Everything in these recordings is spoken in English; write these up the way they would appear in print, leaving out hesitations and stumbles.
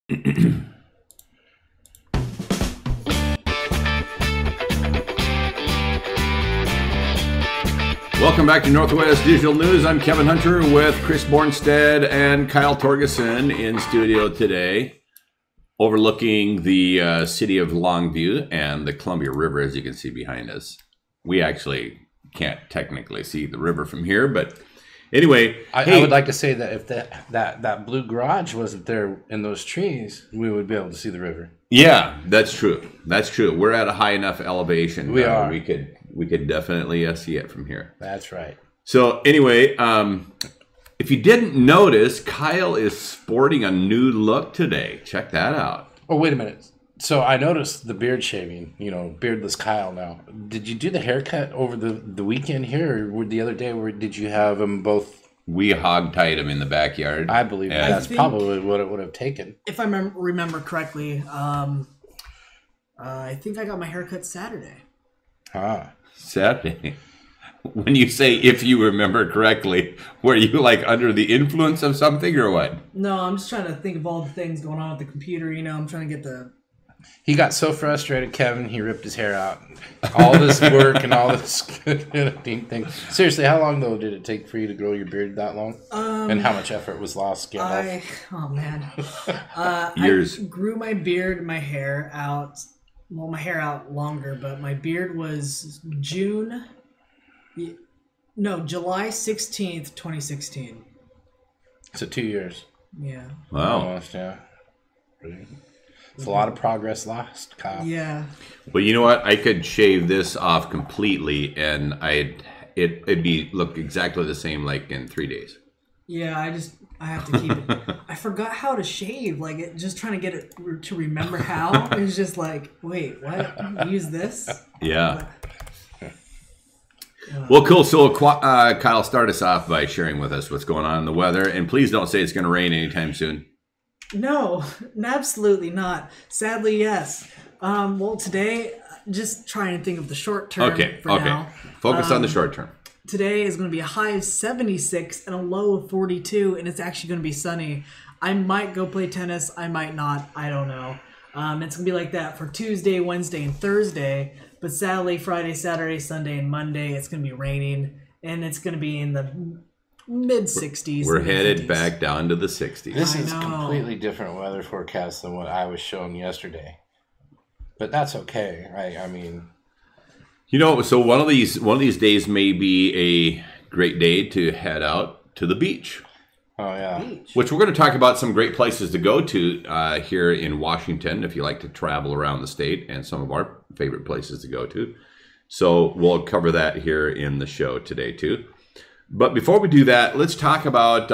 Welcome back to Northwest Digital News. I'm Kevin Hunter with Chris Bornstead and Kyle Torgeson in studio today, overlooking the city of Longview and the Columbia River, as you can see behind us. We actually can't technically see the river from here, but anyway. I would like to say that if that blue garage wasn't there in those trees, we would be able to see the river. Yeah, that's true. That's true. We're at a high enough elevation. We are. We could definitely see it from here. That's right. So anyway, if you didn't notice, Kyle is sporting a new look today. Check that out. Oh, wait a minute. So I noticed the beard shaving, beardless Kyle now. Did you do the haircut over the weekend here, or the other day, where did you have them both? We hog-tied him in the backyard. I believe that's probably what it would have taken. If I remember correctly, I think I got my haircut Saturday. Saturday. When you say "if you remember correctly," were you like under the influence of something or what? No, I'm just trying to think of all the things going on with the computer. I'm trying to get the... He got so frustrated, Kevin, he ripped his hair out. All this work and all this good thing. Seriously, how long, though, did it take for you to grow your beard that long? And how much effort was lost? Oh, man. Years. I grew my beard and my hair out. Well, my hair out longer, but my beard was July 16th, 2016. So 2 years. Yeah. Wow. Almost, yeah. It's a lot of progress lost, Kyle. Yeah. Well, you know what? I could shave this off completely, and it'd look exactly the same like in 3 days. Yeah, I have to keep it. I forgot how to shave. Just trying to get it to remember how. It's just like, wait, what? Use this? Yeah. Well, cool. So Kyle, start us off by sharing with us what's going on in the weather, and please don't say it's going to rain anytime soon. No, absolutely not. Sadly, yes. Well, today, just trying to think of the short term now. Focus on the short term. Today is going to be a high of 76 and a low of 42, and it's actually going to be sunny. I might go play tennis. I might not. I don't know. It's going to be like that for Tuesday, Wednesday, and Thursday. But sadly, Friday, Saturday, Sunday, and Monday, it's going to be raining, and it's going to be in the mid-60s. We're headed back down to the 60s. This is completely different weather forecast than what I was shown yesterday. But that's okay, right? I mean... So one of these days may be a great day to head out to the beach. Oh, yeah. Which we're going to talk about some great places to go to here in Washington if you like to travel around the state, and some of our favorite places to go to. So we'll cover that here in the show today too. But before we do that, let's talk about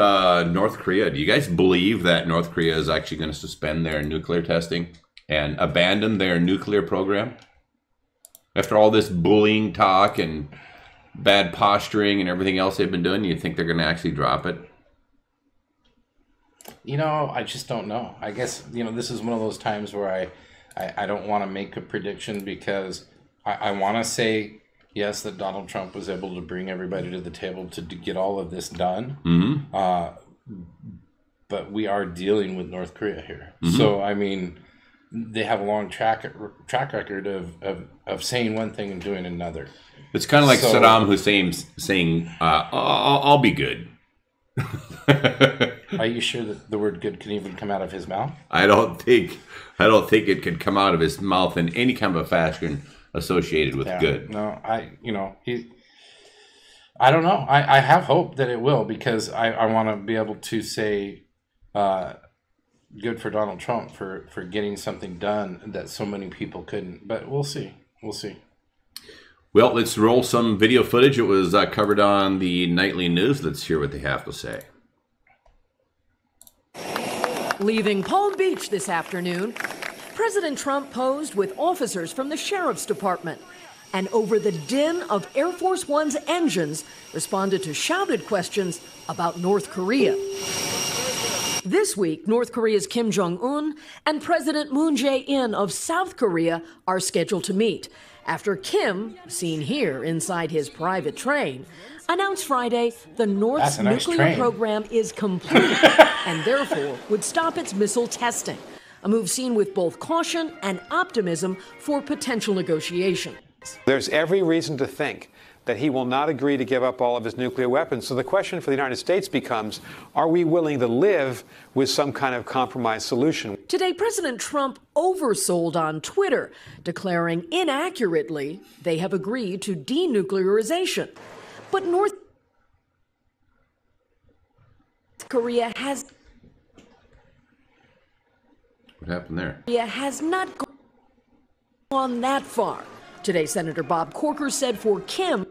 North Korea. Do you guys believe that North Korea is actually going to suspend their nuclear testing and abandon their nuclear program? After all this bullying talk and bad posturing and everything else they've been doing, you think they're going to actually drop it? I just don't know. I guess, this is one of those times where I don't want to make a prediction because I want to say, yes, that Donald Trump was able to bring everybody to the table to get all of this done. Mm-hmm. But we are dealing with North Korea here. Mm-hmm. So, I mean... They have a long track record of saying one thing and doing another. It's kind of like Saddam Hussein saying, I'll be good. Are you sure that the word good can even come out of his mouth? I don't think it could come out of his mouth in any kind of a fashion associated with good. No, I don't know. I have hope that it will, because I want to be able to say good for Donald Trump for getting something done that so many people couldn't. But we'll see. Well, let's roll some video footage. It was covered on the nightly news. Let's hear what they have to say. Leaving Palm Beach this afternoon, President Trump posed with officers from the Sheriff's Department, and over the din of Air Force One's engines, responded to shouted questions about North Korea. This week, North Korea's Kim Jong-un and President Moon Jae-in of South Korea are scheduled to meet after Kim, seen here inside his private train, announced Friday the North's nuclear program is complete and therefore would stop its missile testing. a move seen with both caution and optimism for potential negotiation. There's every reason to think that he will not agree to give up all of his nuclear weapons. So the question for the United States becomes, are we willing to live with some kind of compromise solution? Today, President Trump oversold on Twitter, declaring inaccurately they have agreed to denuclearization. But North Korea has What happened there? has not gone that far. Today, Senator Bob Corker said for Kim,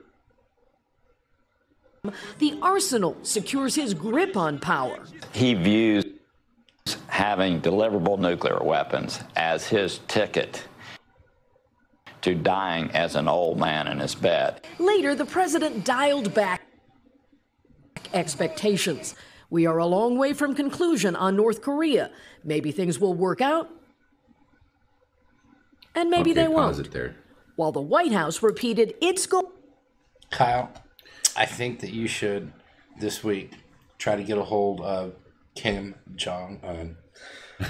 the arsenal secures his grip on power. He views having deliverable nuclear weapons as his ticket to dying as an old man in his bed. Later, the president dialed back expectations. We are a long way from conclusion on North Korea. Maybe things will work out, and maybe they won't. Pause it there. While the White House repeated its goal. Kyle, I think that you should this week try to get a hold of Kim Jong-un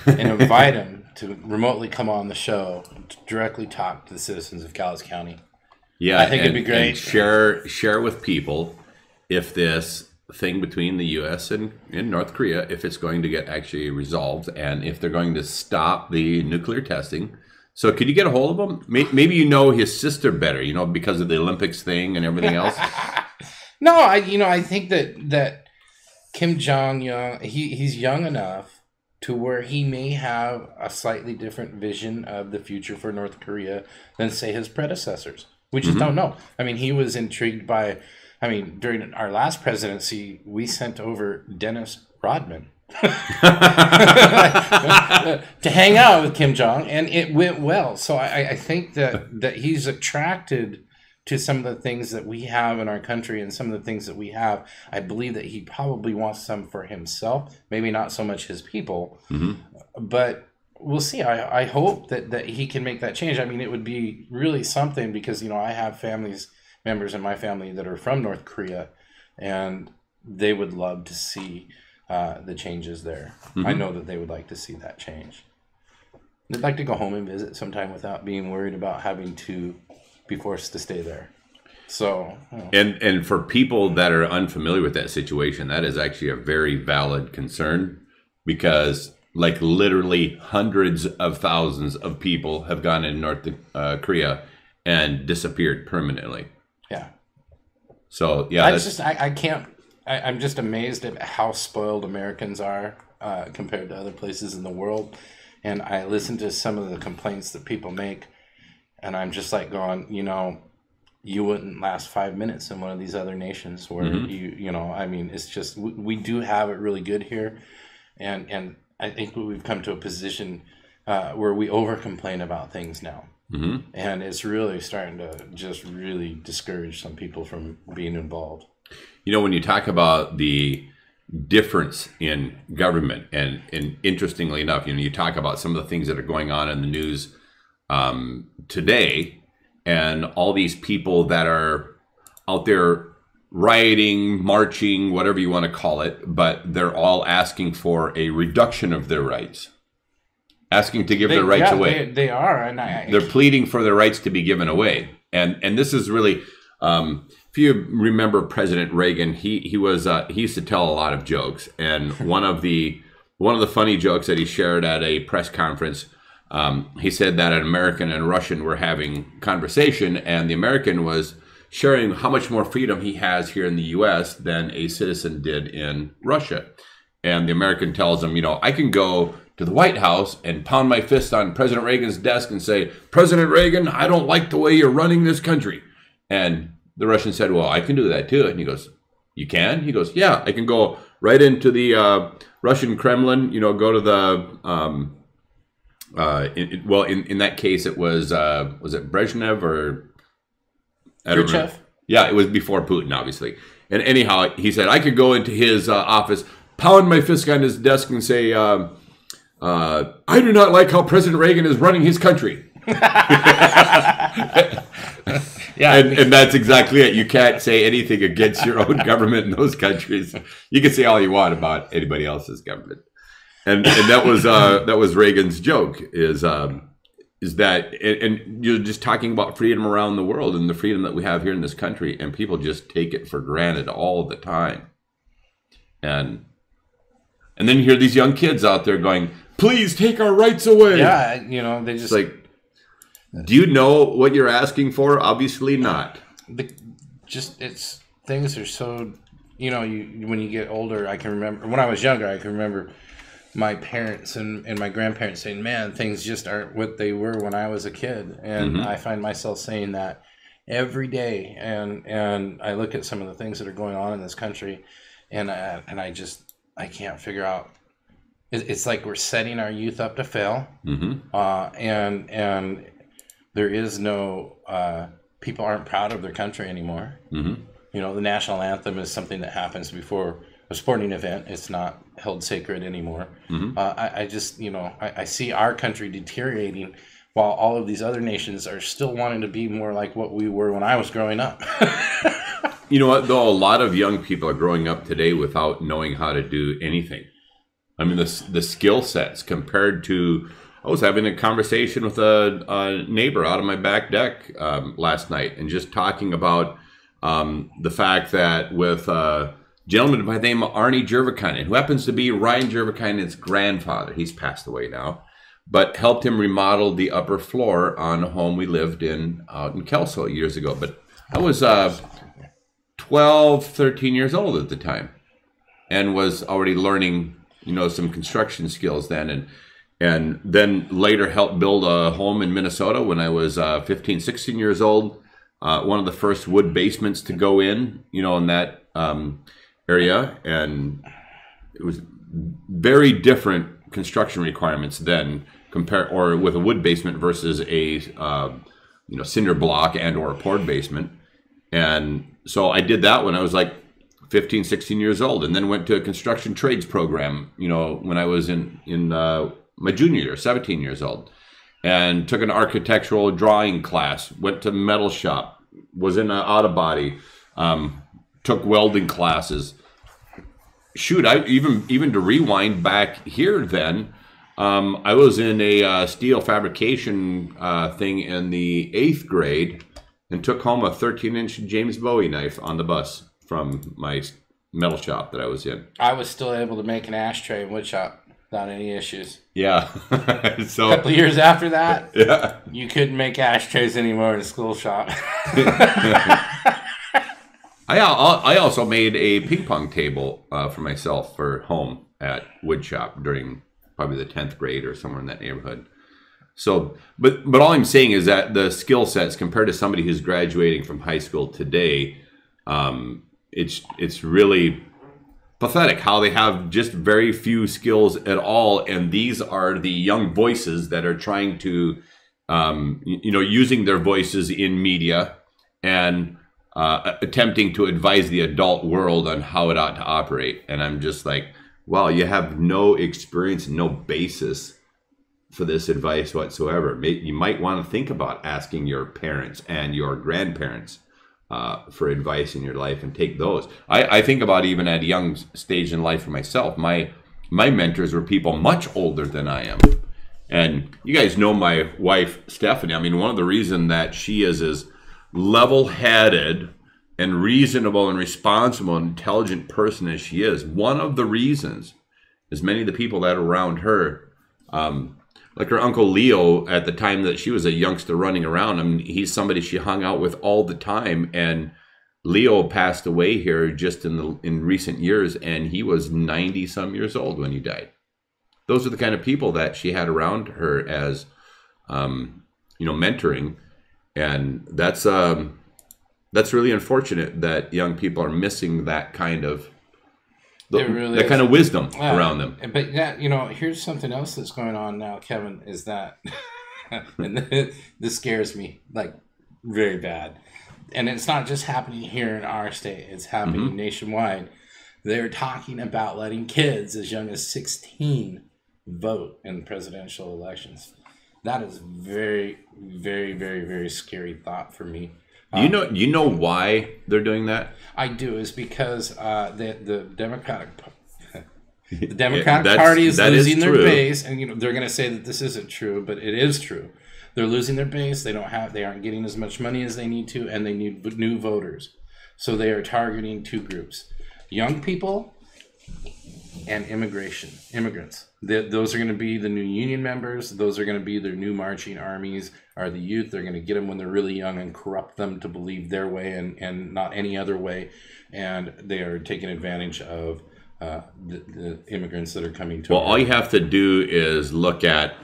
and invite him to remotely come on the show to directly talk to the citizens of Cowles County. Yeah, I think it'd be great. And share with people if this thing between the U.S. and North Korea, if it's going to get actually resolved, and if they're going to stop the nuclear testing. So could you get a hold of him? Maybe you know his sister better, because of the Olympics thing and everything else. No, I think that Kim Jong-un, he's young enough to where he may have a slightly different vision of the future for North Korea than, say, his predecessors. We just don't know. I mean, he was intrigued by, during our last presidency, we sent over Dennis Rodman to hang out with Kim Jong, and it went well. So I think that he's attracted to some of the things that we have in our country and some of the things that we have. I believe that he probably wants some for himself, maybe not so much his people, but we'll see. I hope that he can make that change. It would be really something because, I have members in my family that are from North Korea, and they would love to see the changes there. I know that they would like to see that change. They'd like to go home and visit sometime without being worried about having to be forced to stay there. So, and for people that are unfamiliar with that situation, that is actually a very valid concern, because literally hundreds of thousands of people have gone in North Korea and disappeared permanently. Yeah. So yeah, I'm just amazed at how spoiled Americans are compared to other places in the world. And I listen to some of the complaints that people make, and I'm just going, you wouldn't last 5 minutes in one of these other nations where it's just, we do have it really good here. And I think we've come to a position where we over complain about things now. And it's really starting to just really discourage some people from being involved. When you talk about the difference in government, and interestingly enough, you talk about some of the things that are going on in the news today, and all these people that are out there rioting, marching, whatever you want to call it, but they're all asking for a reduction of their rights, asking to give their rights away. They are, and they're pleading for their rights to be given away, and this is really. If you remember President Reagan, he used to tell a lot of jokes, and one of the funny jokes that he shared at a press conference, he said that an American and Russian were having conversation, and the American was sharing how much more freedom he has here in the U.S. than a citizen did in Russia, and the American tells him, I can go to the White House and pound my fist on President Reagan's desk and say, President Reagan, I don't like the way you're running this country. And the Russian said, well, I can do that too. And he goes, you can? He goes, yeah, I can go right into the Russian Kremlin, go to the, in that case, it was it Brezhnev or? I don't remember. Yeah, it was before Putin, obviously. And anyhow, he said, I could go into his office, pound my fist on his desk and say, I do not like how President Reagan is running his country. Yeah, and that's exactly it. You can't say anything against your own government in those countries. You can say all you want about anybody else's government. and that was Reagan's joke is that, and you're just talking about freedom around the world and the freedom that we have here in this country, and people just take it for granted all the time. And then you hear these young kids out there going, please take our rights away. Yeah, they just like, do you know what you're asking for? Obviously not. Things are so, when you get older, I can remember, when I was younger, I can remember my parents and my grandparents saying, man, things just aren't what they were when I was a kid. And I find myself saying that every day. And I look at some of the things that are going on in this country, and I can't figure out. It's like we're setting our youth up to fail. And there is no, people aren't proud of their country anymore. The national anthem is something that happens before a sporting event. It's not held sacred anymore. I just, I see our country deteriorating while all of these other nations are still wanting to be more like what we were when I was growing up. You know what, though? A lot of young people are growing up today without knowing how to do anything. I mean, the skill sets compared to, I was having a conversation with a neighbor out on my back deck last night, and just talking about the fact that with a gentleman by the name of Arnie Jervikainen, who happens to be Ryan Jervikainen's grandfather. He's passed away now, but helped him remodel the upper floor on a home we lived in out in Kelso years ago. But I was 12, 13 years old at the time, and was already learning, some construction skills then. And then later helped build a home in Minnesota when I was 15, 16 years old. One of the first wood basements to go in that area. And it was very different construction requirements then with a wood basement versus a cinder block and or a poured basement. And so I did that when I was like 15, 16 years old, and then went to a construction trades program, when I was in my junior year, 17 years old, and took an architectural drawing class, went to metal shop, was in an auto body, took welding classes. Shoot, I even to rewind back here then, I was in a steel fabrication thing in the 8th grade, and took home a 13-inch James Bowie knife on the bus from my metal shop that I was in. I was still able to make an ashtray in wood shop without any issues. Yeah. So a couple of years after that, yeah, you couldn't make ashtrays anymore in a school shop. I also made a ping pong table for myself for home at wood shop during probably the 10th grade or somewhere in that neighborhood. So, but all I'm saying is that the skill sets compared to somebody who's graduating from high school today, it's really pathetic how they have just very few skills at all. And these are the young voices that are trying to, using their voices in media and attempting to advise the adult world on how it ought to operate. And I'm just like, wow, you have no experience, no basis for this advice whatsoever. You might want to think about asking your parents and your grandparents for advice in your life and take those. I think about even at a young stage in life for myself, my mentors were people much older than I am. And you guys know my wife, Stephanie. I mean, one of the reasons that she is as level-headed and reasonable and responsible and intelligent person as she is, one of the reasons is many of the people that are around her, like her Uncle Leo at the time that she was a youngster running around. I mean, he's somebody she hung out with all the time. And Leo passed away here just in recent years, and he was 90 some years old when he died. Those are the kind of people that she had around her as, mentoring. And that's really unfortunate that young people are missing that kind of kind of wisdom around them. But here's something else that's going on now, Kevin, is that, and this scares me like very bad. And it's not just happening here in our state, it's happening nationwide. They're talking about letting kids as young as 16 vote in presidential elections. That is very, very, very, very scary thought for me. You know why they're doing that? I do, is because the Democratic The Democratic Party is losing their base, and they're going to say that this isn't true, but it is true. They're losing their base. They aren't getting as much money as they need to, and they need new voters. So they are targeting two groups: young people and immigrants. Those are going to be the new union members. Those are going to be their new marching armies. Are the youth? They're going to get them when they're really young and corrupt them to believe their way and not any other way. And they are taking advantage of the immigrants that are coming to. Well, all you have to do is look at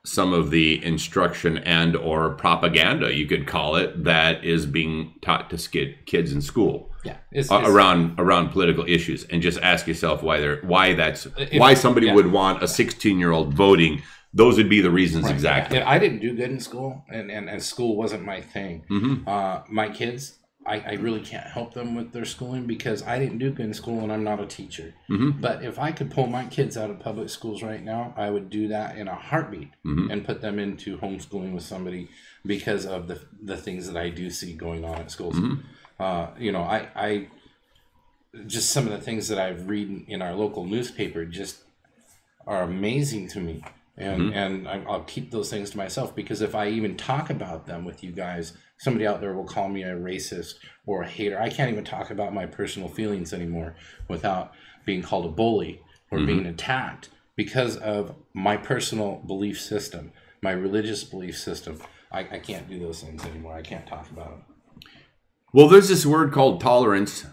some of the instruction and or propaganda, you could call it, that is being taught to kids in school. Yeah, around political issues, and just ask yourself why somebody would want a 16-year-old voting. Those would be the reasons exactly. I didn't do good in school, and school wasn't my thing. My kids, I really can't help them with their schooling because I didn't do good in school and I'm not a teacher. But if I could pull my kids out of public schools right now, I would do that in a heartbeat and put them into homeschooling with somebody because of the things that I do see going on at schools. I just some of the things that I've read in our local newspaper just are amazing to me. And I'll keep those things to myself because if I even talk about them with you guys, somebody out there will call me a racist or a hater. I can't even talk about my personal feelings anymore without being called a bully or being attacked because of my personal belief system, my religious belief system. I can't do those things anymore. I can't talk about them. Well, there's this word called tolerance,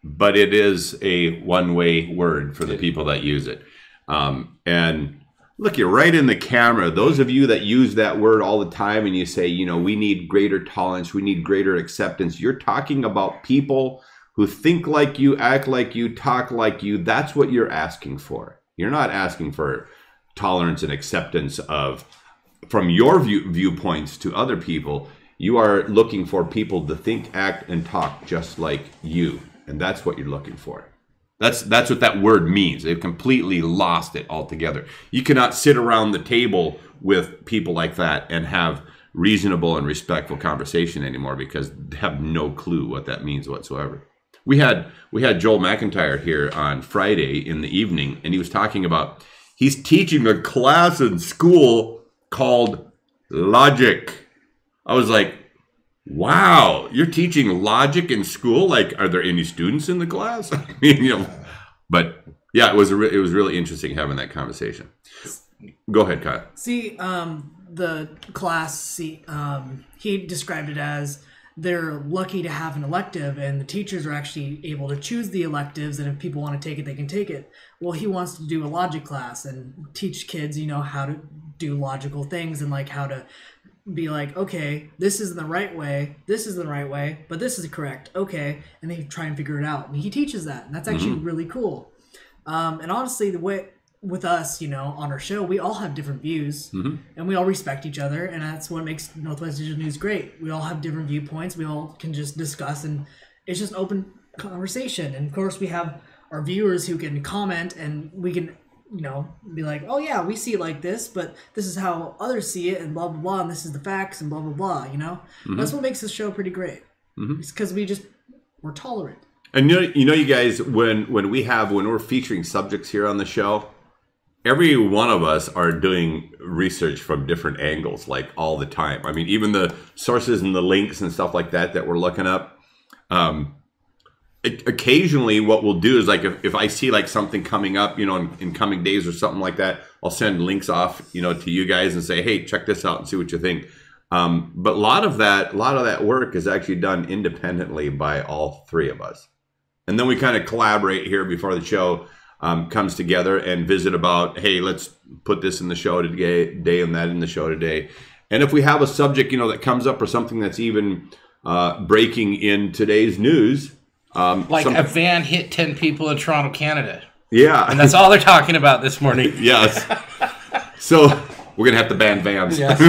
but it is a one-way word for the people that use it. And look, you're right in the camera. Those of you that use that word all the time and you say, we need greater tolerance, we need greater acceptance. You're talking about people who think like you, act like you, talk like you. That's what you're asking for. You're not asking for tolerance and acceptance from your viewpoints to other people. You are looking for people to think, act, and talk just like you. And that's what you're looking for. That's what that word means. They've completely lost it altogether. You cannot sit around the table with people like that and have reasonable and respectful conversation anymore because they have no clue what that means whatsoever. We had Joel McIntyre here on Friday in the evening, and he was talking about he's teaching a class in school called logic. I was like, wow, you're teaching logic in school? Like, are there any students in the class? I mean, but yeah, it was really interesting having that conversation. Go ahead, Kyle. See, the class, he described it as they're lucky to have an elective and the teachers are actually able to choose the electives, and if people want to take it, they can take it. Well, he wants to do a logic class and teach kids, how to do logical things and like how to be like, okay, this isn't the right way, this isn't the right way, but this is correct, okay, and they try and figure it out. And he teaches that, and that's actually really cool. And honestly, the way with us, on our show, we all have different views, and we all respect each other, and that's what makes Northwest Digital News great. We all have different viewpoints, we all can just discuss, and it's just open conversation. And of course, we have our viewers who can comment, and we can be like, oh yeah, we see it like this, but this is how others see it, and blah blah blah, and this is the facts, and blah blah blah. That's what makes this show pretty great. It's because we're tolerant. And you guys, when we're featuring subjects here on the show, every one of us are doing research from different angles, like all the time. I mean, even the sources and the links and stuff like that we're looking up. Occasionally what we'll do is like if I see like something coming up, in coming days or something like that, I'll send links off, to you guys and say, hey, check this out and see what you think. But a lot of that work is actually done independently by all three of us. And then we kind of collaborate here before the show comes together and visit about, hey, let's put this in the show today and that in the show today. And if we have a subject, that comes up or something that's even breaking in today's news, a van hit 10 people in Toronto, Canada. Yeah. And that's all they're talking about this morning. Yes. So we're going to have to ban vans. Yes.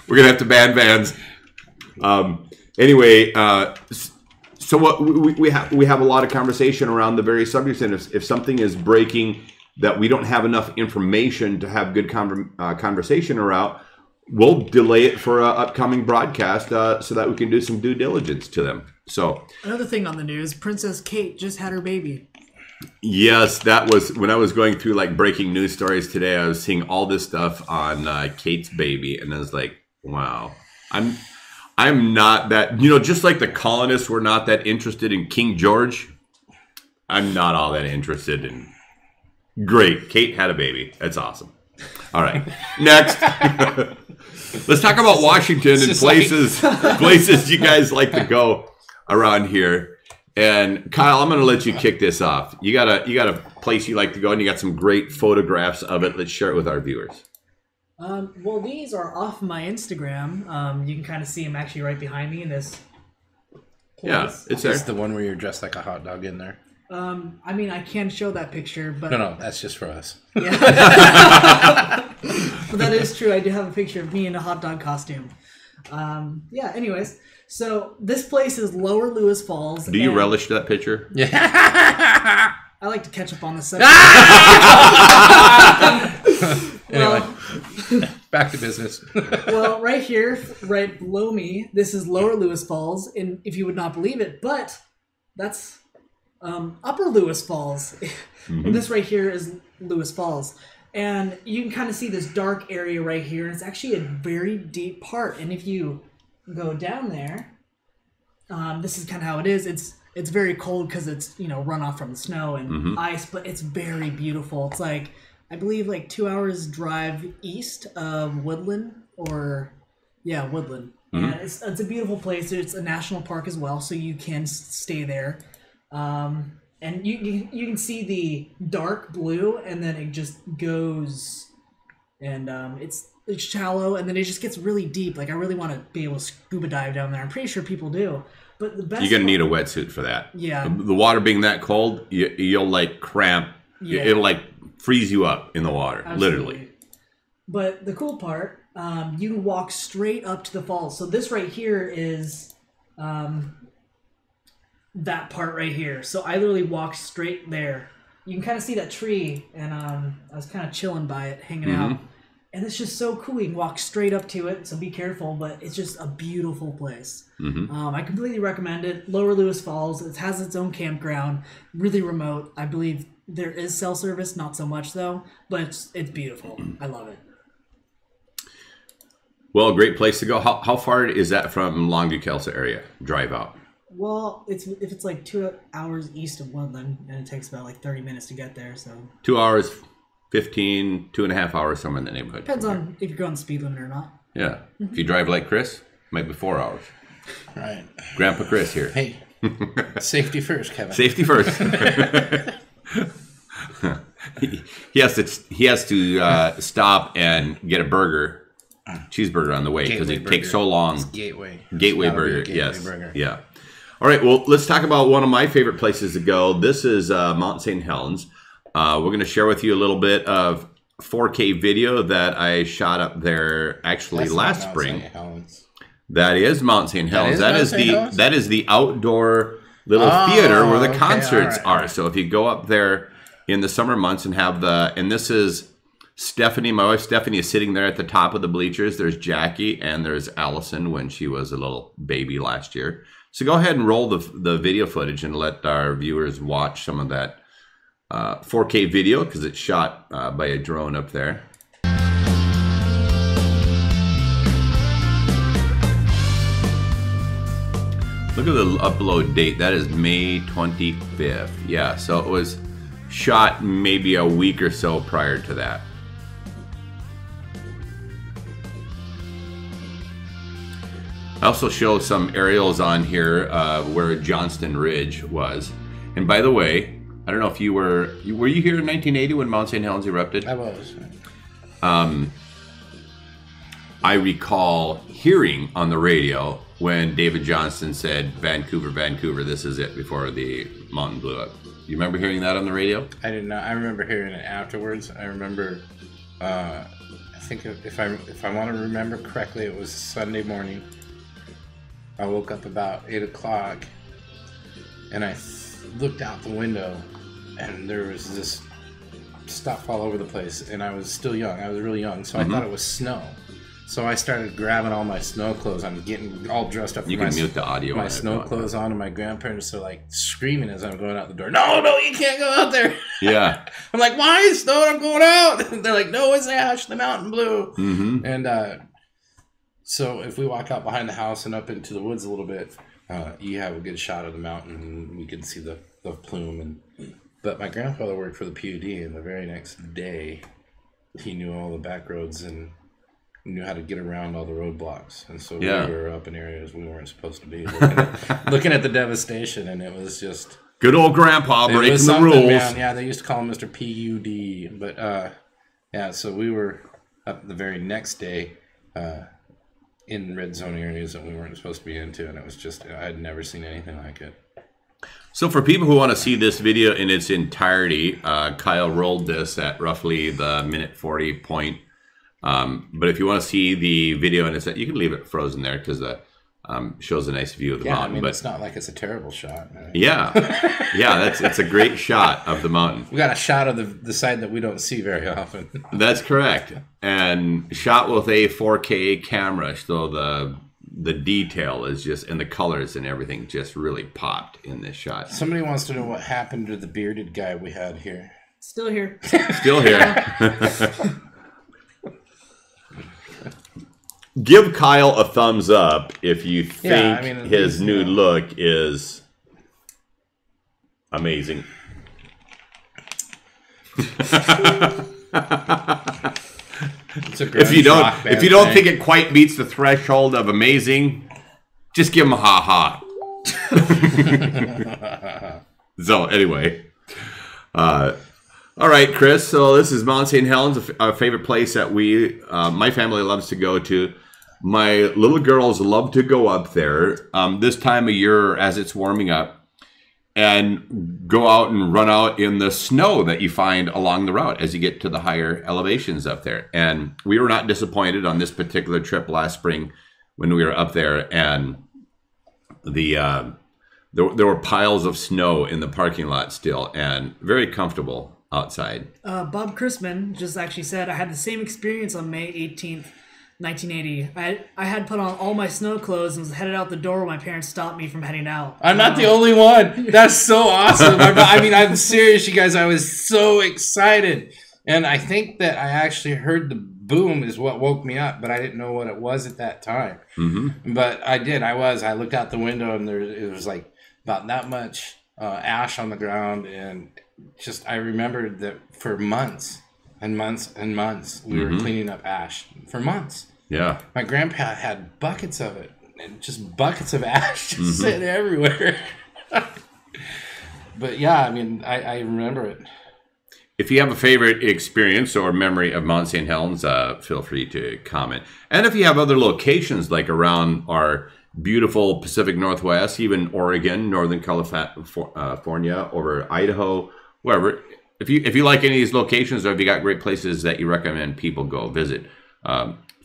We're going to have to ban vans. Anyway, so what we have a lot of conversation around the various subjects. And if something is breaking that we don't have enough information to have good conversation around, we'll delay it for an upcoming broadcast so that we can do some due diligence to them. So another thing on the news, Princess Kate just had her baby. Yes, that was when I was going through like breaking news stories today. I was seeing all this stuff on Kate's baby, and I was like, "Wow, I'm not that." Just like the colonists were not that interested in King George, I'm not all that interested in. Great, Kate had a baby. That's awesome. All right, next. Let's talk about Washington and places you guys like to go around here. And Kyle, I'm going to let you kick this off. You got a place you like to go, and you got some great photographs of it. Let's share it with our viewers. Well, these are off my Instagram. You can kind of see them actually right behind me in this place. Yeah, it's there. It's the one where you're dressed like a hot dog in there. I mean, I can show that picture, but No, that's just for us. Yeah. But that is true. I do have a picture of me in a hot dog costume. Yeah. Anyways, so this place is Lower Lewis Falls. Do you relish that picture? Yeah. I like to catch up on the subject. Anyway, back to business. Well, right here, right below me, this is Lower Lewis Falls, and if you would not believe it, but that's Upper Lewis Falls. And this right here is Lewis Falls. And you can kind of see this dark area right here, and it's actually a very deep part. And if you go down there, this is kind of how it is. It's very cold because it's runoff from the snow and ice, but it's very beautiful. It's like, I believe, like 2 hours drive east of Woodland, Woodland. And it's a beautiful place. It's a national park as well, so you can stay there. And you can see the dark blue, and then it just goes, and it's shallow, and then it just gets really deep. Like, I really want to be able to scuba dive down there. I'm pretty sure people do. But the best, you're gonna need a wetsuit for that. Yeah. The water being that cold, you'll like cramp. Yeah. It'll like freeze you up in the water, literally. But the cool part, you can walk straight up to the falls. So this right here is that part right here. So I literally walked straight there. You can kind of see that tree, and I was kind of chilling by it, hanging out. And it's just so cool. You can walk straight up to it, so be careful, but it's just a beautiful place. I completely recommend it. Lower Lewis Falls. It has its own campground, really remote. I believe there is cell service, not so much though, but it's beautiful. I love it. Well, great place to go. How far is that from Longview, Kelso area? Drive out. Well, if it's like 2 hours east of Woodland, and it takes about like 30 minutes to get there, so 2 hours, 15, 2.5 hours, somewhere in the neighborhood. Depends on if you're going the speed limit or not. Yeah. If you drive like Chris, might be 4 hours. Right. Grandpa Chris here. Hey, safety first, Kevin. Safety first. he has to stop and get a cheeseburger on the way because it takes so long. It's Gateway Burger. Gateway Burger. Yeah. All right. Well, let's talk about one of my favorite places to go. This is Mount St. Helens. We're going to share with you a little bit of 4K video that I shot up there actually last spring. That is Mount St. Helens. That is the outdoor little theater where the concerts are. So if you go up there in the summer months and and this is Stephanie, my wife Stephanie, is sitting there at the top of the bleachers. There's Jackie and there's Allison when she was a little baby last year. So go ahead and roll the video footage and let our viewers watch some of that 4K video because it's shot by a drone up there. Look at the upload date. That is May 25th. Yeah, so it was shot maybe a week or so prior to that. I also show some aerials on here where Johnston Ridge was. And by the way, I don't know if you were you here in 1980 when Mount St. Helens erupted? I was. I recall hearing on the radio when David Johnston said, Vancouver, Vancouver, this is it, before the mountain blew up. You remember hearing that on the radio? I did not. I remember hearing it afterwards. I remember, I think if I want to remember correctly, it was Sunday morning. I woke up about 8 o'clock and I looked out the window and there was this stuff all over the place, and I was still young. I was really young, so I thought it was snow. So I started grabbing all my snow clothes. I'm getting all dressed up. You can mute the audio. My snow clothes on, and my grandparents are like screaming as I'm going out the door. No, you can't go out there. Yeah. I'm like, why is snow? I'm going out. They're like, no, it's ash. The mountain blue. Mm-hmm. And so if we walk out behind the house and up into the woods a little bit, you have a good shot of the mountain, and we can see the plume. But my grandfather worked for the PUD, and the very next day, he knew all the back roads and knew how to get around all the roadblocks. And so we were up in areas we weren't supposed to be, looking at the devastation, and it was just... Good old grandpa breaking the rules. Man. Yeah, they used to call him Mr. PUD. But, yeah, so we were up the very next day in red zone areas that we weren't supposed to be into, and it was just... I'd never seen anything like it. So for people who want to see this video in its entirety, Kyle rolled this at roughly the minute 40 point. But if you want to see the video in its, you can leave it frozen there because the shows a nice view of the mountain. I mean, but it's not like it's a terrible shot. Right? Yeah, it's a great shot of the mountain. We got a shot of the side that we don't see very often. That's correct, and shot with a 4K camera, so the detail is just, and the colors and everything just really popped in this shot. Somebody wants to know what happened to the bearded guy we had here. Still here. Still here. Give Kyle a thumbs up if you think his new look is amazing. If you don't think it quite meets the threshold of amazing, just give him a ha ha. So anyway, all right, Chris. So this is Mount St. Helens, a favorite place that my family loves to go to. My little girls love to go up there this time of year as it's warming up, and go out and run out in the snow that you find along the route as you get to the higher elevations up there. And we were not disappointed on this particular trip last spring when we were up there, and there were piles of snow in the parking lot still, and very comfortable outside. Bob Chrisman just actually said, I had the same experience on May 18th, 1980. I had put on all my snow clothes and was headed out the door when my parents stopped me from heading out. I'm not the only one. That's so awesome. I'm serious, you guys. I was so excited. And I think that I actually heard the boom is what woke me up, but I didn't know what it was at that time. Mm-hmm. But I did. I looked out the window, and it was like about that much ash on the ground. And just I remembered that for months and months and months, we were cleaning up ash for months. Yeah. My grandpa had buckets of it, and just buckets of ash just sitting everywhere. But yeah, I mean, I remember it. If you have a favorite experience or memory of Mount St. Helens, feel free to comment. And if you have other locations like around our beautiful Pacific Northwest, even Oregon, Northern California, over Idaho, wherever. If you like any of these locations, or if you got great places that you recommend people go visit,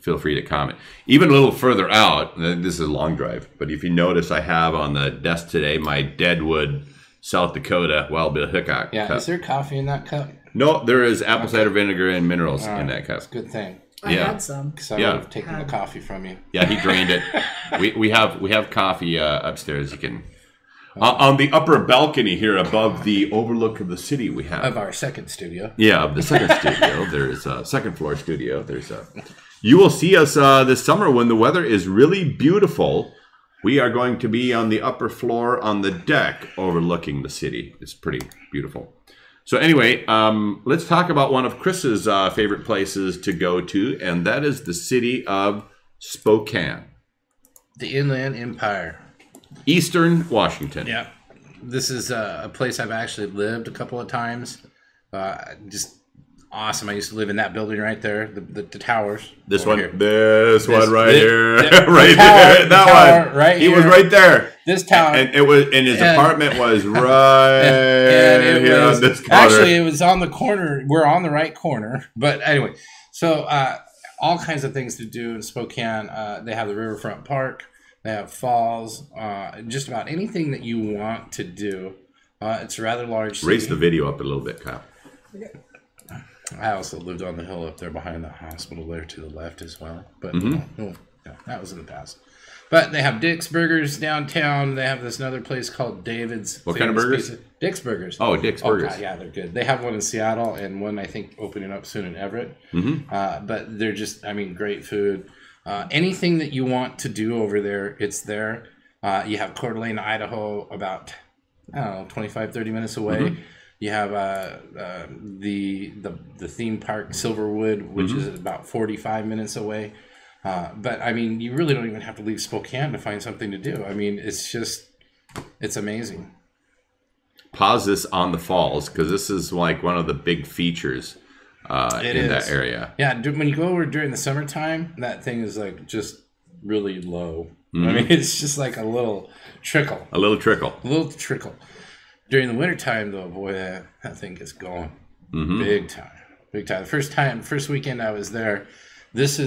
feel free to comment. Even a little further out, this is a long drive, but if you notice, I have on the desk today my Deadwood, South Dakota Wild Bill Hickok cup. Is there coffee in that cup? No, there is apple cider vinegar and minerals in that cup. That's a good thing. I had some. Because I would have taken the coffee from you. Yeah, he drained it. We have coffee upstairs. You can on the upper balcony here above the overlook of the city. We have of our second studio. Yeah, of the second studio. There's a second floor studio. You will see us this summer when the weather is really beautiful. We are going to be on the upper floor on the deck overlooking the city. It's pretty beautiful. So anyway, let's talk about one of Chris's favorite places to go to, and that is the city of Spokane. The Inland Empire. Eastern Washington. Yeah. This is a place I've actually lived a couple of times. Just awesome. I used to live in that building right there, the towers. This one, here. this one right here, right tower, there, that one. Right he here. was right there. This tower, and it was, and his apartment was right here on this corner. Actually, it was on the corner. We're on the right corner, but anyway. So all kinds of things to do in Spokane. They have the Riverfront Park. They have falls. Just about anything that you want to do. It's a rather large city. Raise the video up a little bit, Kyle. I also lived on the hill up there behind the hospital there to the left as well. But that was in the past. But they have Dick's Burgers downtown. They have this another place called David's. What kind of burgers? Dick's Burgers. Oh, Dick's Burgers. God, yeah, they're good. They have one in Seattle and one, I think, opening up soon in Everett. But they're just, I mean, great food. Anything that you want to do over there, it's there. You have Coeur d'Alene, Idaho, about, I don't know, 25, 30 minutes away. You have the theme park, Silverwood, which is about 45 minutes away. But, I mean, you really don't even have to leave Spokane to find something to do. I mean, it's amazing. Pause this on the falls, because this is like one of the big features in that area. Yeah, when you go over during the summertime, that thing is like just really low. I mean, it's just like a little trickle. A little trickle. A little trickle. During the wintertime, though, boy, that thing gets going. Big time. Big time. The first weekend I was there, this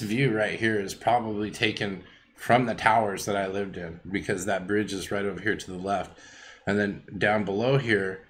view right here is probably taken from the towers that I lived in, because that bridge is right over here to the left. And then down below here,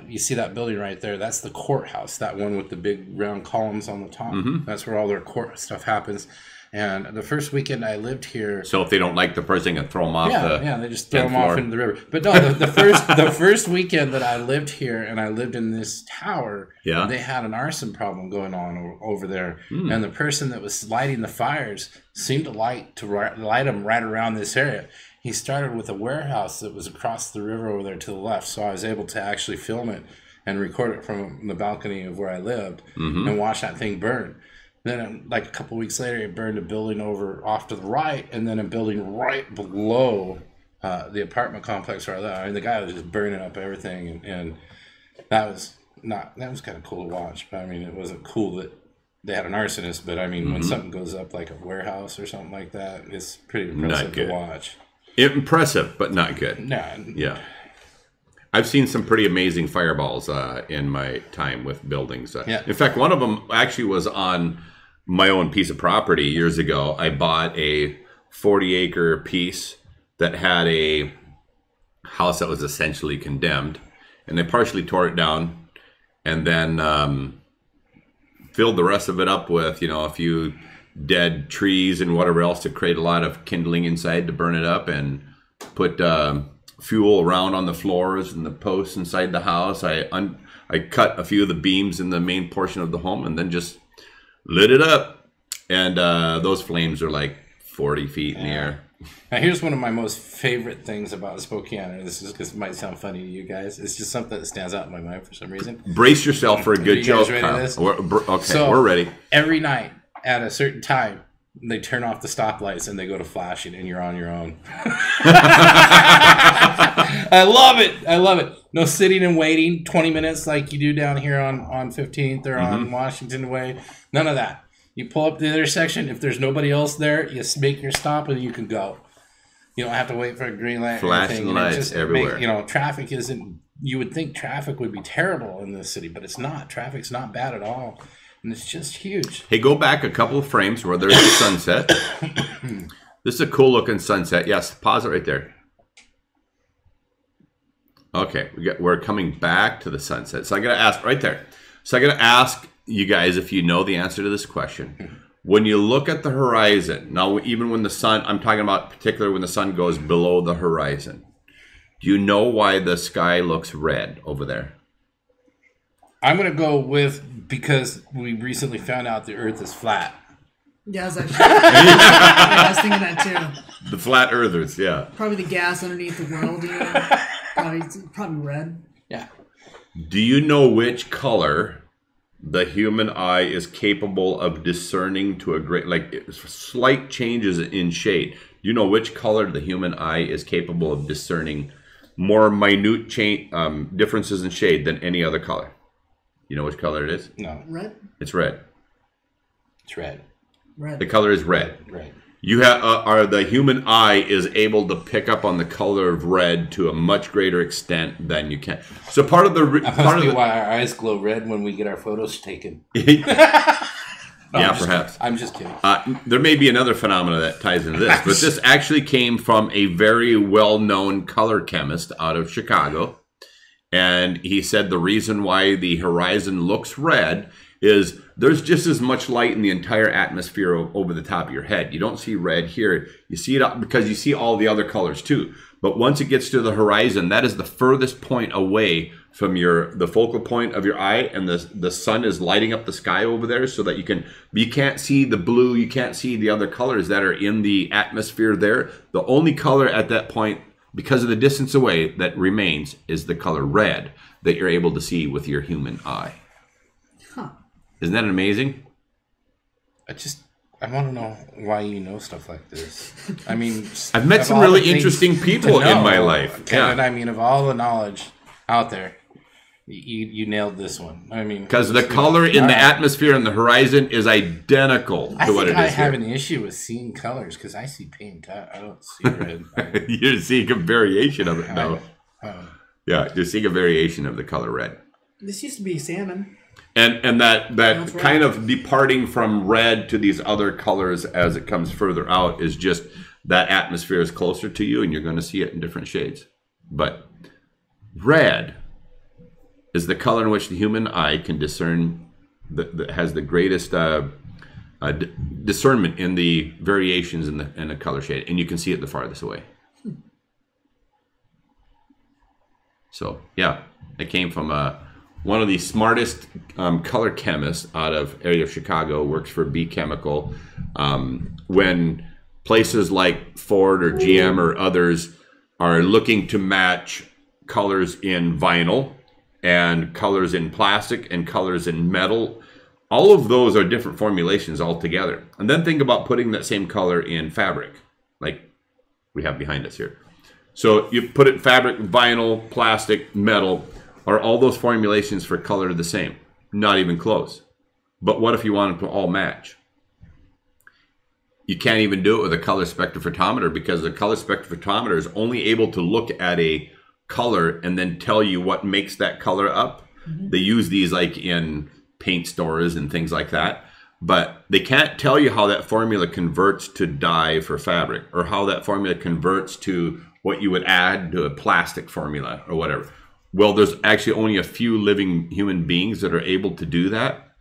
you see that building right there? That's the courthouse, that one with the big round columns on the top. That's where all their court stuff happens. And the first weekend I lived here... So if they don't like the person, they throw them off they just throw them off into the river. But no, the first weekend that I lived here, and I lived in this tower, they had an arson problem going on over there. And the person that was lighting the fires seemed to light them right around this area. He started with a warehouse that was across the river over there to the left, so I was able to actually film it and record it from the balcony of where I lived and watch that thing burn. Then, like a couple weeks later, it burned a building over off to the right, and then a building right below the apartment complex where I lived. I mean, the guy was just burning up everything, and that was kind of cool to watch. But I mean, it wasn't cool that they had an arsonist, but I mean, when something goes up like a warehouse or something like that, it's pretty impressive to watch. Impressive, but not good. Yeah. I've seen some pretty amazing fireballs in my time with buildings. In fact, one of them actually was on my own piece of property years ago. I bought a 40-acre piece that had a house that was essentially condemned, and they partially tore it down and then filled the rest of it up with, a few dead trees and whatever else to create a lot of kindling inside to burn it up, and put fuel around on the floors and the posts inside the house. I cut a few of the beams in the main portion of the home and then just lit it up. And those flames are like 40 feet in the air. Now, here's one of my most favorite things about Spokane, and this is because it might sound funny to you guys. It's just something that stands out in my mind for some reason. Brace yourself for a good joke, Carl. We're ready. Every night at a certain time, they turn off the stoplights and they go to flashing, and you're on your own. I love it. No sitting and waiting 20 minutes like you do down here on 15th or on Washington Way. None of that. You pull up the intersection. If there's nobody else there, you make your stop and you can go. You don't have to wait for a green light. Flashing lights everywhere. Traffic isn't. You would think traffic would be terrible in this city, but it's not. Traffic's not bad at all. And it's just huge. Hey, go back a couple of frames where there's a sunset. This is a cool looking sunset. Yes, pause it right there. Okay, we're coming back to the sunset. So I got to ask right there. So I got to ask you guys if you know the answer to this question. When you look at the horizon, now even when the sun, I'm talking about particularly when the sun goes below the horizon, do you know why the sky looks red over there? I'm going to go with because we recently found out the Earth is flat. Yeah, I was actually I was thinking that too. The flat earthers, yeah. Probably the gas underneath the world. Probably red. Yeah. Do you know which color the human eye is capable of discerning to a great, like slight changes in shade? Do you know which color the human eye is capable of discerning more minute differences in shade than any other color? You know which color it is? No. Red? It's red. It's red. Red. The color is red. Red. You have the human eye is able to pick up on the color of red to a much greater extent than you can. So part of the why our eyes glow red when we get our photos taken. Perhaps. I'm just kidding. There may be another phenomena that ties into this, but this actually came from a very well-known color chemist out of Chicago. And he said the reason why the horizon looks red is there's just as much light in the entire atmosphere over the top of your head. You don't see red here. You see it because you see all the other colors too. But once it gets to the horizon, that is the furthest point away from the focal point of your eye, and the sun is lighting up the sky over there so that you can't see the blue, you can't see the other colors that are in the atmosphere there. The only color at that point, because of the distance away, that remains is the color red that you're able to see with your human eye. Huh. Isn't that amazing? I want to know why you know stuff like this. I mean, I've met some really interesting people in my life. Kevin, I mean, of all the knowledge out there, you nailed this one. I mean, because the color in the atmosphere and the horizon is identical to what it is. I have an issue with seeing colors because I see pink. I don't see red. You're seeing a variation of it now. Yeah, you're seeing a variation of the color red. This used to be salmon. And that kind of departing from red to these other colors as it comes further out is just that atmosphere is closer to you and you're going to see it in different shades. But red is the color in which the human eye can discern, that has the greatest discernment in the variations in the color shade. And you can see it the farthest away. So, yeah, it came from one of the smartest color chemists out of area of Chicago, works for B Chemical. When places like Ford or GM or others are looking to match colors in vinyl and colors in plastic and colors in metal, all of those are different formulations altogether. And then think about putting that same color in fabric, like we have behind us here. So you put it in fabric, vinyl, plastic, metal. Are all those formulations for color the same? Not even close. But what if you wanted to all match? You can't even do it with a color spectrophotometer because the color spectrophotometer is only able to look at a color and then tell you what makes that color up. Mm-hmm. They use these like in paint stores and things like that. But they can't tell you how that formula converts to dye for fabric or how that formula converts to what you would add to a plastic formula or whatever. Well, there's actually only a few living human beings that are able to do that.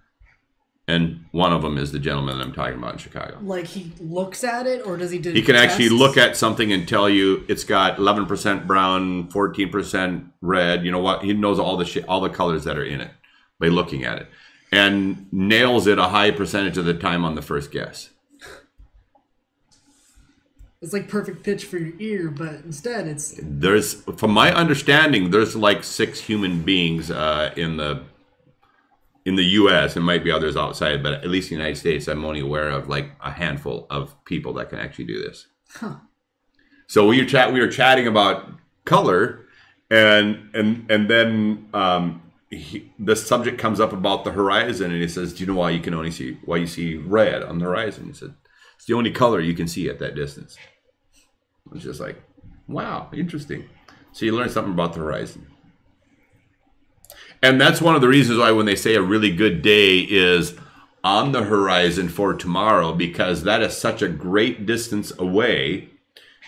And one of them is the gentleman that I'm talking about in Chicago. Like he looks at it, or does he do He can actually look at something and tell you it's got 11% brown, 14% red. You know what? He knows all the colors that are in it by looking at it. And nails it a high percentage of the time on the first guess. It's like perfect pitch for your ear, but instead it's... From my understanding, there's like 6 human beings in the U.S. It might be others outside, but at least in the United States, I'm only aware of like a handful of people that can actually do this. Huh. So we were chatting about color, and then the subject comes up about the horizon, and he says, "Do you know why you see red on the horizon?" He said, "It's the only color you can see at that distance." I was just like, wow, interesting. So you learn something about the horizon. And that's one of the reasons why when they say a really good day is on the horizon for tomorrow, because that is such a great distance away,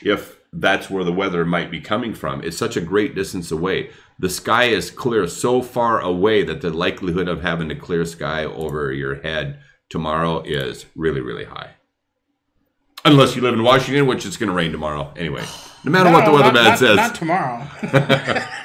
if that's where the weather might be coming from. It's such a great distance away. The sky is clear so far away that the likelihood of having a clear sky over your head tomorrow is really, really high. Unless you live in Washington, which it's going to rain tomorrow. Anyway, no matter what the weatherman says. Not tomorrow.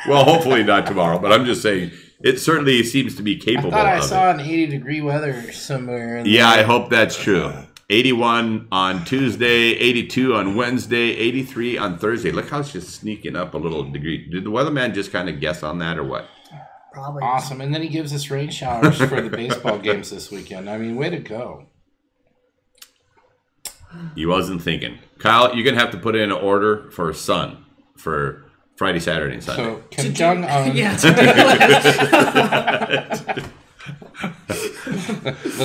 Well, hopefully not tomorrow. But I'm just saying, it certainly seems to be capable of it. I saw an 80-degree weather somewhere. I hope that's true. 81 on Tuesday, 82 on Wednesday, 83 on Thursday. Look how it's just sneaking up a little degree. Did the weatherman just kind of guess on that or what? Probably. Awesome. And then he gives us rain showers for the baseball games this weekend. I mean, way to go. He wasn't thinking. Kyle, you're going to have to put in an order for sun for Friday, Saturday, and Sunday. So, Kim Jong-un. Yeah.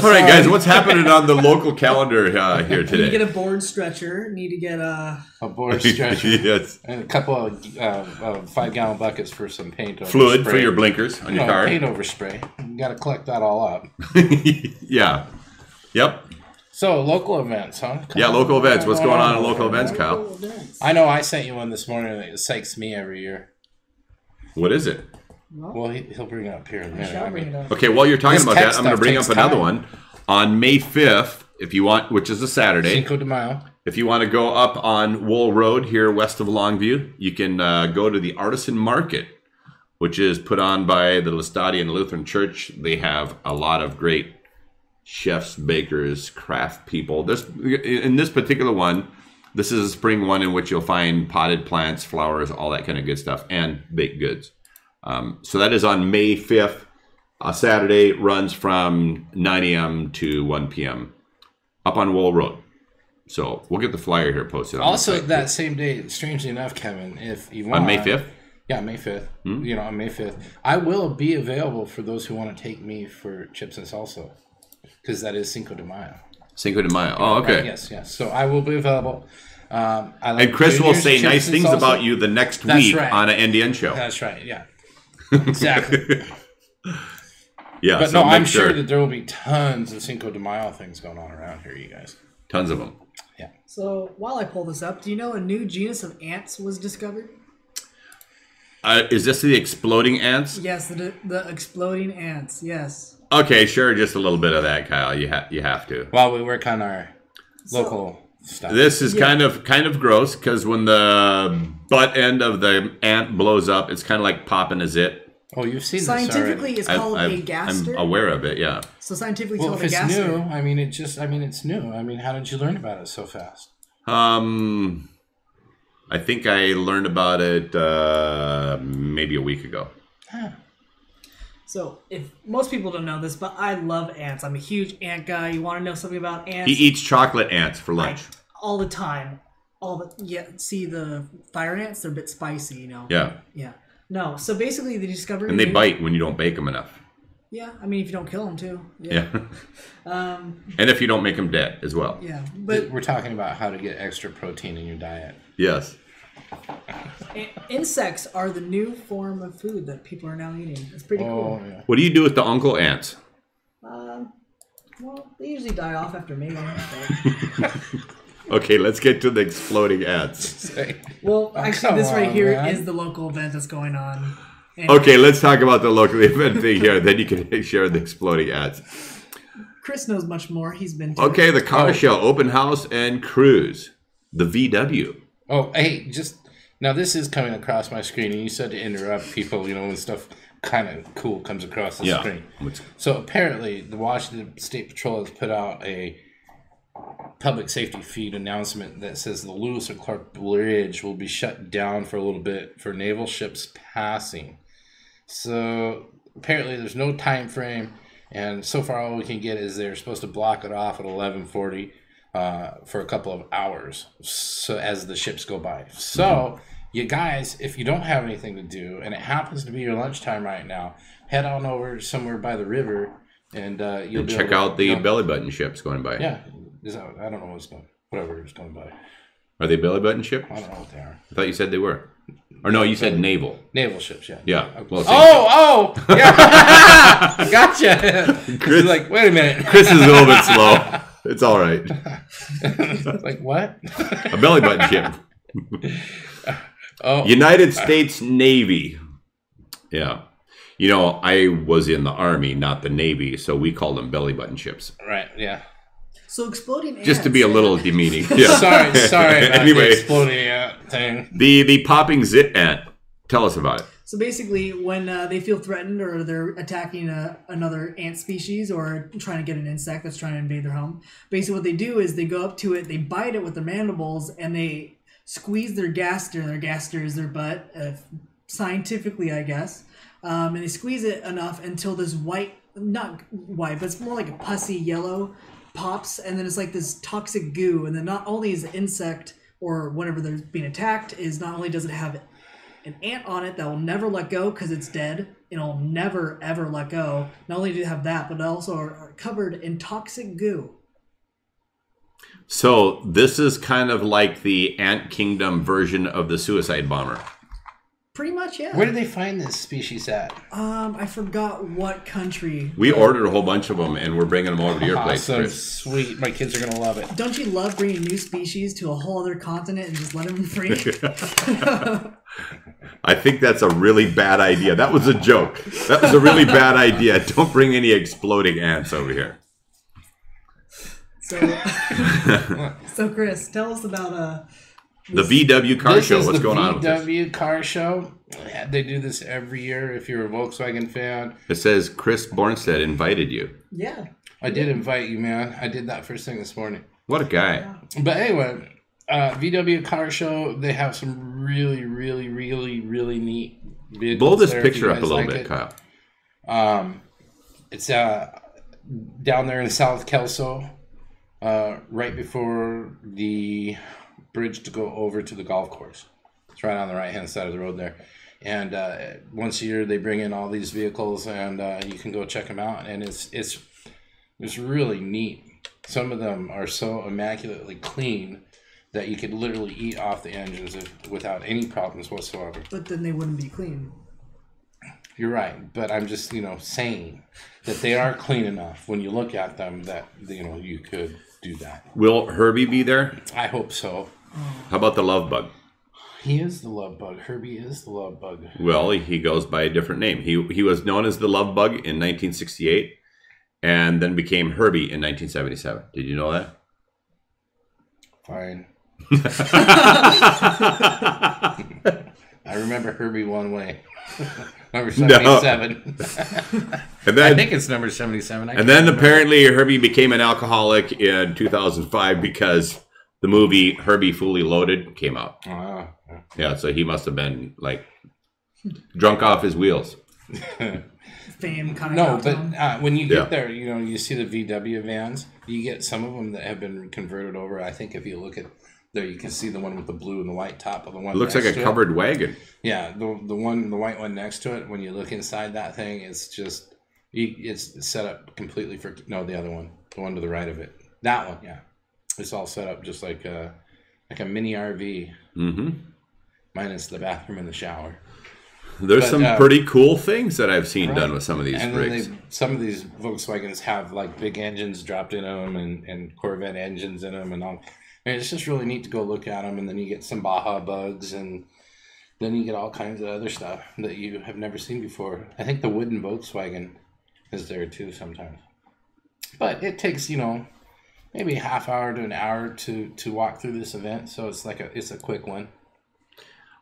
All right, guys, what's happening on the local calendar here today? Need to get a board stretcher. Need to get a board stretcher. Yes. And a couple of 5-gallon buckets for some paint over fluid spray. For your blinkers on your car. Paint over spray. You got to collect that all up. Yeah. Yep. So, local events, huh? Local events. What's going on in local events, Kyle? I know I sent you one this morning that psychs me every year. What is it? Well, he'll bring it up here in a minute. Shall bring it up. Okay, while you're talking This about tech that, I'm going to stuff bring takes up another time. one. On May 5th, if you want, which is a Saturday, Cinco de Mayo. if you want to go up on Wool Road here west of Longview, you can go to the Artisan Market, which is put on by the Lestadian Lutheran Church. They have a lot of great chefs, bakers, craft people. In this particular one, this is a spring one in which you'll find potted plants, flowers, all that kind of good stuff, and baked goods. So that is on May 5th. Saturday, runs from 9 a.m. to 1 p.m. up on Wool Road. So we'll get the flyer here posted. Also, that same day, strangely enough, Kevin, if you want... On May 5th? Yeah, May 5th. You know, on May 5th. I will be available for those who want to take me for chips and salsa. Because that is Cinco de Mayo. Cinco de Mayo. Oh, okay. Right, yes. So I will be available. I like And Chris will Junior's say chips nice and things salsa. about you the next That's week right. on an NDN show. That's right, yeah. Exactly. Yeah, But so no, make I'm sure that there will be tons of Cinco de Mayo things going on around here, you guys. Tons of them. Yeah. So while I pull this up, do you know a new genus of ants was discovered? Is this the exploding ants? Yes, the exploding ants. Yes. Okay, sure. Just a little bit of that, Kyle. You have to. While we work on our local stuff. This is kind of gross because when the butt end of the ant blows up, it's kind of like popping a zit. Oh, you've seen Scientifically, this it's called a gaster. I'm aware of it. Yeah. So scientifically, already. it's Well, if called a it's gaster. new, it's new. I mean, how did you learn about it so fast? I think I learned about it maybe a week ago. So, if most people don't know this, but I love ants. I'm a huge ant guy. You want to know something about ants? He eats chocolate ants for lunch. All the time. See the fire ants? They're a bit spicy, you know. Yeah. Yeah. No. So basically, they discovered. And they bite when you don't bake them enough. Yeah, I mean, if you don't kill them too. Yeah. And if you don't make them dead as well. Yeah, but We're talking about how to get extra protein in your diet. Yes. insects are the new form of food that people are now eating. It's pretty cool. Yeah. What do you do with the uncle ants? Well, they usually die off after mating. Okay, let's get to the exploding ants. Well, actually, this right on, here man. is the local event that's going on. And Okay, let's talk about the local event thing here. Then you can share the exploding ants. Chris knows much more. He's been to Okay, it. the car show, open house, and cruise. The VW. Oh, hey, now this is coming across my screen, and you said to interrupt people, you know, when stuff kind of cool comes across the screen. So apparently, the Washington State Patrol has put out a public safety feed announcement that says the Lewis and Clark Bridge will be shut down for a little bit for naval ships passing. So apparently, there's no time frame, and so far all we can get is they're supposed to block it off at 11:40 for a couple of hours, so as the ships go by. So you guys, if you don't have anything to do, and it happens to be your lunchtime right now, head on over somewhere by the river, and you'll be Check able to, out the belly button ships going by. Yeah, I don't know what's going. Whatever is going by. Are they belly button ships? I don't know what they are. I thought you said they were. Or no, you said naval. Naval ships, yeah. Yeah. Well, Yeah. Gotcha. Chris, like, wait a minute. Chris is a little bit slow. It's all right. Like, what? A belly button ship. United States Navy. Yeah. You know, I was in the Army, not the Navy, so we call them belly button ships. Right, yeah. So exploding ants. Just to be a little demeaning. Yeah. Sorry about Anyway. the exploding ant thing. The popping zit ant. Tell us about it. So basically, when they feel threatened or they're attacking another ant species or trying to get an insect that's trying to invade their home, basically what they do is they go up to it, they bite it with their mandibles, and they squeeze their gaster. Their gaster is their butt, scientifically, I guess. And they squeeze it enough until this not white, but it's more like a pussy yellow, pops, and then it's like this toxic goo. And then not only is the insect or whatever they're being attacked, is not only does it have an ant on it that will never let go because it's dead, it'll never ever let go. Not only do you have that, but also are covered in toxic goo. So this is kind of like the Ant Kingdom version of the suicide bomber. Pretty much, yeah. Where did they find this species at? I forgot what country. We ordered a whole bunch of them, and we're bringing them over to your place, Awesome, Chris. sweet. My kids are gonna love it. Don't you love bringing new species to a whole other continent and just let them free? I think that's a really bad idea. That was a joke. That was a really bad idea. Don't bring any exploding ants over here. So, so Chris, tell us about The VW car show. What's going on with this? VW car show. They do this every year. If you're a Volkswagen fan, It says Chris Bornstedt invited you. Yeah. I did invite you, man. I did that first thing this morning. What a guy. But anyway, VW car show. They have some really, really, really, really neat vehicles. Blow this there if picture you up a guys little like bit, it. Kyle. It's down there in South Kelso, right before the bridge to go over to the golf course. It's right on the right hand side of the road there. And once a year they bring in all these vehicles, and you can go check them out. And it's really neat. Some of them are so immaculately clean that you could literally eat off the engines without any problems whatsoever. But then they wouldn't be clean. You're right, but I'm just saying that they are clean enough when you look at them that you could do that. Will Herbie be there? I hope so. How about the love bug? He is the love bug. Herbie is the love bug. Well, he goes by a different name. He was known as the love bug in 1968 and then became Herbie in 1977. Did you know that? Fine. I remember Herbie one way. Number 77. And then, I think it's number 77. And then apparently Herbie became an alcoholic in 2005 because the movie Herbie Fully Loaded came out. Yeah, so he must have been like drunk off his wheels. Fame kind of. No, but when you get there, you see the VW vans. You get some of them that have been converted over. I think if you look at there, you can see the one with the blue and the white top of the one. It looks like a covered wagon. Yeah, the white one next to it. When you look inside that thing, it's just it's set up completely for the other one, the one to the right of it. That one, yeah, it's all set up just like a mini RV, minus the bathroom and the shower. There's some pretty cool things that I've seen done with some of these rigs. Some of these Volkswagens have like big engines dropped in them and Corvette engines in them and all. And it's just really neat to go look at them, and then you get some Baja bugs, and then you get all kinds of other stuff that you have never seen before. I think the wooden Volkswagen is there too sometimes. But it takes, maybe a half hour to an hour to walk through this event, so it's a quick one.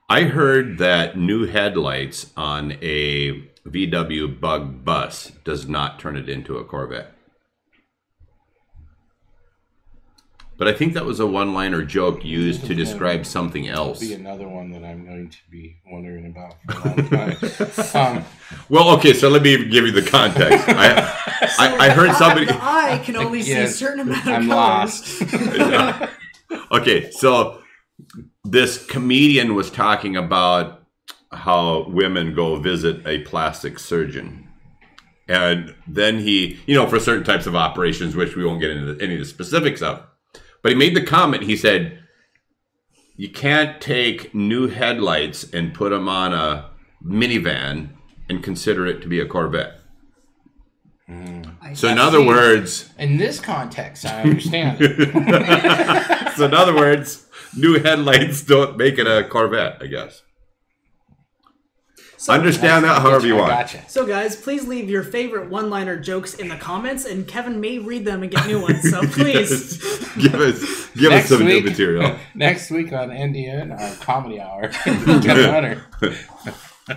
I heard that new headlights on a VW Bug bus does not turn it into a Corvette. But I think that was a one-liner joke used to describe something else. That'll be another one that I'm going to be wondering about for a long time. Well, okay, so let me give you the context. I heard somebody... The eye can only see a certain amount of colors. Lost. Okay, so this comedian was talking about how women go visit a plastic surgeon. And then he, for certain types of operations, which we won't get into any of the specifics of, but he made the comment, he said, you can't take new headlights and put them on a minivan and consider it to be a Corvette. So in other words... In this context, I understand. So in other words, new headlights don't make it a Corvette, I guess. So understand that however you want. Gotcha. So guys, please leave your favorite one-liner jokes in the comments, and Kevin may read them and get new ones. So please give us some new material. Next week on NDN, our comedy hour. Kevin Hunter.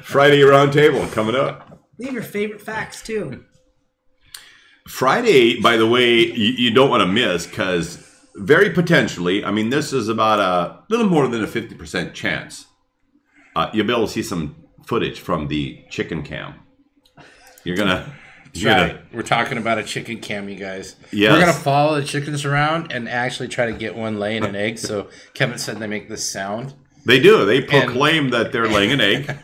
Friday round table coming up. Leave your favorite facts too. Friday, by the way, you don't want to miss, because very potentially, I mean, this is about a little more than a 50% chance. You'll be able to see some footage from the chicken cam. You're gonna. We're talking about a chicken cam, you guys. Yes. We're gonna follow the chickens around and actually try to get one laying an egg. So Kevin said they make this sound. They do. They proclaim that they're laying an egg,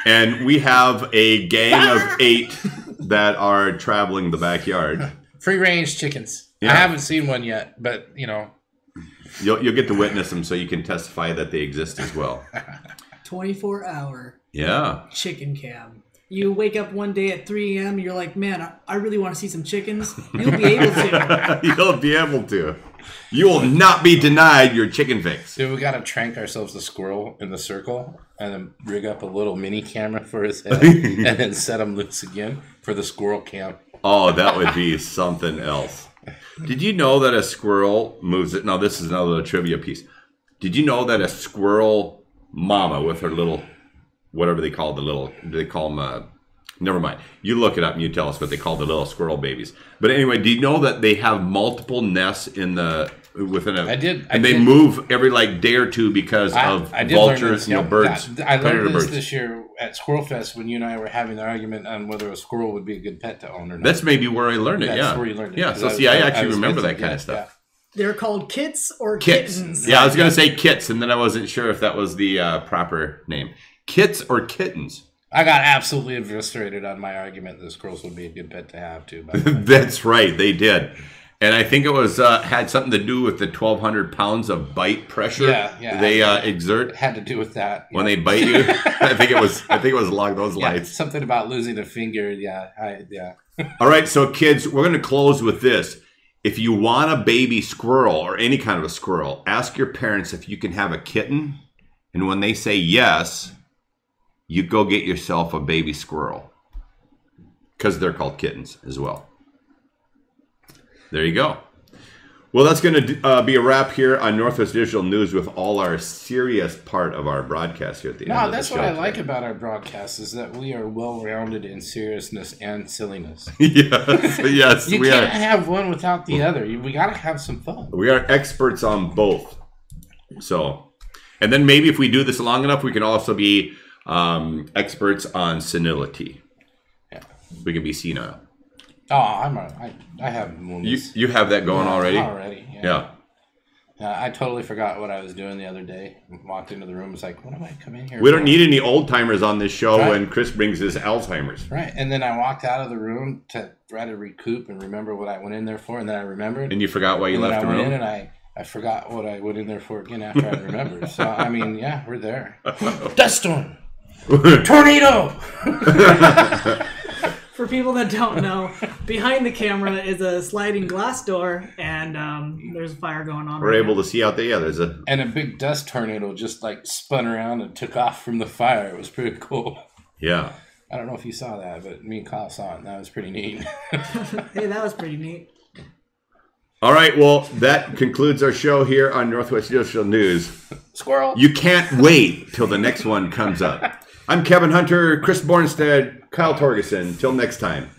and we have a gang of 8 that are traveling the backyard. Free range chickens. Yeah. I haven't seen one yet, but you'll get to witness them, so you can testify that they exist as well. 24-hour Yeah. chicken cam. You wake up one day at 3 a.m. You're like, man, I really want to see some chickens. You'll be able to. You'll be able to. You will not be denied your chicken fix. Dude, we got to trank ourselves a squirrel in the circle and then rig up a little mini camera for his head and then set him loose again for the squirrel cam. Oh, that would be something else. Did you know that a squirrel moves it? Now, this is another trivia piece. Did you know that a squirrel mama with her little, whatever they call the little, they call them, never mind. You look it up and you tell us what they call the little squirrel babies. But anyway, do you know that they have multiple nests in the, within a, I did. and they move every like day or two because of vultures, learn this, birds. I learned this birds. this year at Squirrel Fest when you and I were having the argument on whether a squirrel would be a good pet to own or not. That's maybe where I learned it, yeah. That's where you learned it. Yeah, so see, I actually remember that kind of stuff. They're called kits or Kits. kittens. Yeah, I was going to say kits, and then I wasn't sure if that was the proper name. Kits or kittens? I got absolutely eviscerated on my argument that squirrels would be a good pet to have, too. That's right, they did. And I think it was had something to do with the 1,200 pounds of bite pressure they exert. It had to do with that. When they bite you. I think it was along those lines. Something about losing a finger. Yeah. All right, so kids, we're going to close with this. If you want a baby squirrel or any kind of a squirrel, ask your parents if you can have a kitten. And when they say yes, you go get yourself a baby squirrel. Because they're called kittens as well. There you go. Well, that's going to be a wrap here on Northwest Digital News with all our serious part of our broadcast here at the end of the show. That's what I like about our broadcast is that we are well-rounded in seriousness and silliness. Yes, you can't have one without the other. We got to have some fun. We are experts on both. So, and then maybe if we do this long enough, we can also be experts on senility. Yeah. We can be senile. Oh, I have moments. You have that going already? Already, yeah. I totally forgot what I was doing the other day. Walked into the room, was like, what am I coming here We for? don't need any old timers on this show when Chris brings his Alzheimer's. Right, and then I walked out of the room to try to recoup and remember what I went in there for, and then I remembered. And you forgot why you left the room? I went in and I forgot what I went in there for again after I remembered. So, I mean, yeah, we're there. Dust storm! Tornado! For people that don't know, behind the camera is a sliding glass door, and there's a fire going on. We're able to see out there. Yeah, there's a... And a big dust tornado just like spun around and took off from the fire. It was pretty cool. Yeah. I don't know if you saw that, but me and Kyle saw it, and that was pretty neat. Hey, that was pretty neat. All right, well, that concludes our show here on Northwest Digital News. Squirrel! You can't wait till the next one comes up. I'm Kevin Hunter, Chris Bornstead, Kyle Torgerson. Till next time.